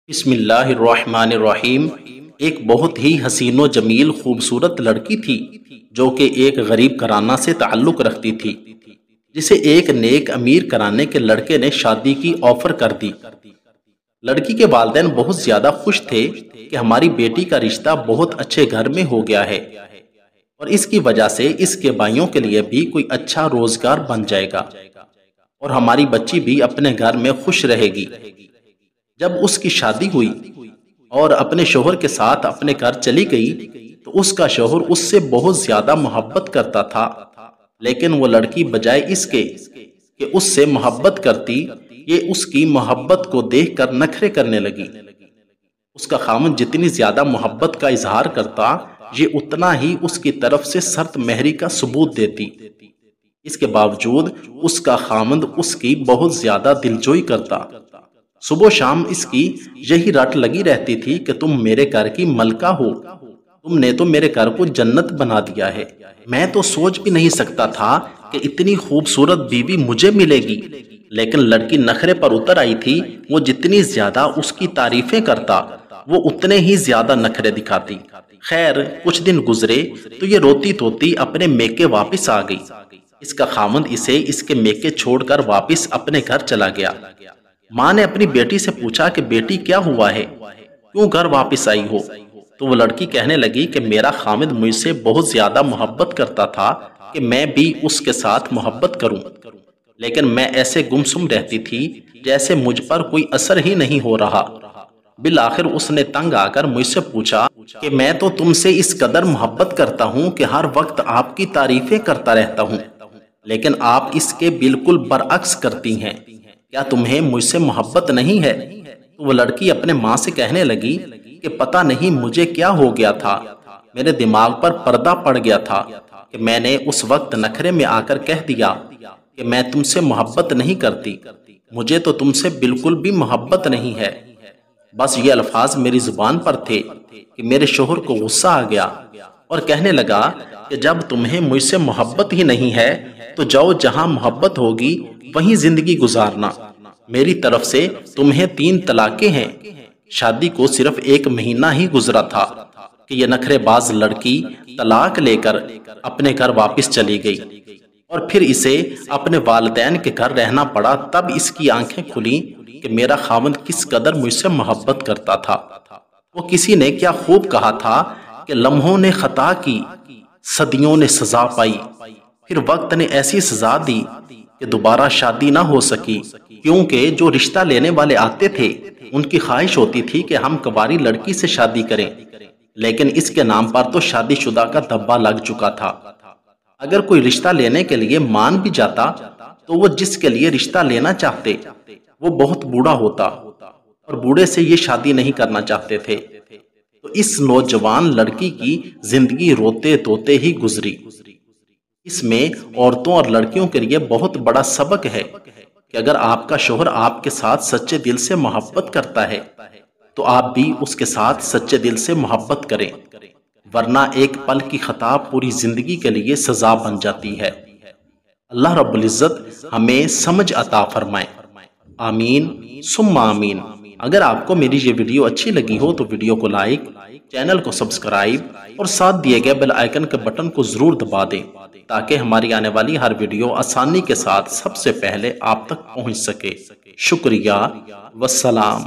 بسم اللہ الرحمن الرحیم۔ ایک بہت ہی حسین و جمیل خوبصورت لڑکی تھی جو کہ ایک غریب گھرانہ سے تعلق رکھتی تھی، جسے ایک نیک امیر گھرانے کے لڑکے نے شادی کی آفر کر دی۔ لڑکی کے والدین بہت زیادہ خوش تھے کہ ہماری بیٹی کا رشتہ بہت اچھے گھر میں ہو گیا ہے اور اس کی وجہ سے اس کے بھائیوں کے لیے بھی کوئی اچھا روزگار بن جائے گا اور ہماری بچی بھی اپنے گھر میں خوش رہے گی۔ جب اس کی شادی ہوئی اور اپنے شوہر کے ساتھ اپنے گھر چلی گئی تو اس کا شوہر اس سے بہت زیادہ محبت کرتا تھا، لیکن وہ لڑکی بجائے اس کے کہ اس سے محبت کرتی، یہ اس کی محبت کو دیکھ کر نخرے کرنے لگی۔ اس کا خامند جتنی زیادہ محبت کا اظہار کرتا، یہ اتنا ہی اس کی طرف سے شرط مہری کا ثبوت دیتی۔ اس کے باوجود اس کا خامند اس کی بہت زیادہ دلجوئی کرتا۔ صبح و شام اس کی یہی رٹ لگی رہتی تھی کہ تم میرے گھر کی ملکہ ہو، تم نے تو میرے گھر کو جنت بنا دیا ہے، میں تو سوچ بھی نہیں سکتا تھا کہ اتنی خوبصورت بیوی مجھے ملے گی۔ لیکن لڑکی نخرے پر اتر آئی تھی، وہ جتنی زیادہ اس کی تعریفیں کرتا وہ اتنے ہی زیادہ نخرے دکھاتی۔ خیر کچھ دن گزرے تو یہ روتی توتی اپنے میکے واپس آ گئی۔ اس کا خامند اسے اس کے میکے چھوڑ کر واپس اپنے گھر چلا گیا۔ ماں نے اپنی بیٹی سے پوچھا کہ بیٹی کیا ہوا ہے، کیوں گھر واپس آئی ہو؟ تو وہ لڑکی کہنے لگی کہ میرا خامند مجھ سے بہت زیادہ محبت کرتا تھا کہ میں بھی اس کے ساتھ محبت کروں، لیکن میں ایسے گمسم رہتی تھی جیسے مجھ پر کوئی اثر ہی نہیں ہو رہا۔ بالآخر اس نے تنگ آ کر مجھ سے پوچھا کہ میں تو تم سے اس قدر محبت کرتا ہوں کہ ہر وقت آپ کی تعریفیں کرتا رہتا ہوں، لیکن آپ اس کے بالکل برعکس کرتی ہیں، کیا تمہیں مجھ سے محبت نہیں ہے؟ تو وہ لڑکی اپنے ماں سے کہنے لگی کہ پتہ نہیں مجھے کیا ہو گیا تھا، میرے دماغ پر پردہ پڑ گیا تھا کہ میں نے اس وقت نخرے میں آ کر کہہ دیا کہ میں تم سے محبت نہیں کرتی، مجھے تو تم سے بالکل بھی محبت نہیں ہے۔ بس یہ الفاظ میری زبان پر تھے کہ میرے شوہر کو غصہ آ گیا اور کہنے لگا کہ جب تمہیں مجھ سے محبت ہی نہیں ہے تو جاؤ جہاں محبت ہوگی وہیں زندگی گزارنا، میری طرف سے تمہیں 3 طلاقیں ہیں۔ شادی کو صرف 1 مہینہ ہی گزرا تھا کہ یہ نخرے باز لڑکی طلاق لے کر اپنے گھر واپس چلی گئی اور پھر اسے اپنے والدین کے گھر رہنا پڑا۔ تب اس کی آنکھیں کھلیں کہ میرا خاوند کس قدر مجھ سے محبت کرتا تھا۔ وہ کسی نے کیا خوب کہا تھا کہ لمحوں نے خطا کی، صدیوں نے سزا پائی، پھر وقت نے ایسی سزا دی کہ دوبارہ شادی نہ ہو سکی، کیونکہ جو رشتہ لینے والے آتے تھے ان کی خواہش ہوتی تھی کہ ہم کنواری لڑکی سے شادی کریں، لیکن اس کے نام پر تو شادی شدہ کا دھبا لگ چکا تھا۔ اگر کوئی رشتہ لینے کے لیے مان بھی جاتا تو وہ جس کے لیے رشتہ لینا چاہتے وہ بہت بوڑھا ہوتا اور بوڑھے سے یہ شادی نہیں کرنا چاہتے تھے۔ تو اس نوجوان لڑکی کی زندگی روتے توتے ہی گزری۔ اس میں عورتوں اور لڑکیوں کے لیے بہت بڑا سبق ہے کہ اگر آپ کا شوہر آپ کے ساتھ سچے دل سے محبت کرتا ہے تو آپ بھی اس کے ساتھ سچے دل سے محبت کریں، ورنہ ایک پل کی خطا پوری زندگی کے لیے سزا بن جاتی ہے۔ اللہ رب العزت ہمیں سمجھ عطا فرمائے، آمین ثم آمین۔ اگر آپ کو میری یہ ویڈیو اچھی لگی ہو تو ویڈیو کو لائک، چینل کو سبسکرائب اور ساتھ دیے گئے بیل آئیکن کے بٹن کو ضرور دبا دیں تاکہ ہماری آنے والی ہر ویڈیو آسانی کے ساتھ سب سے پہلے آپ تک پہنچ سکے۔ شکریہ، والسلام۔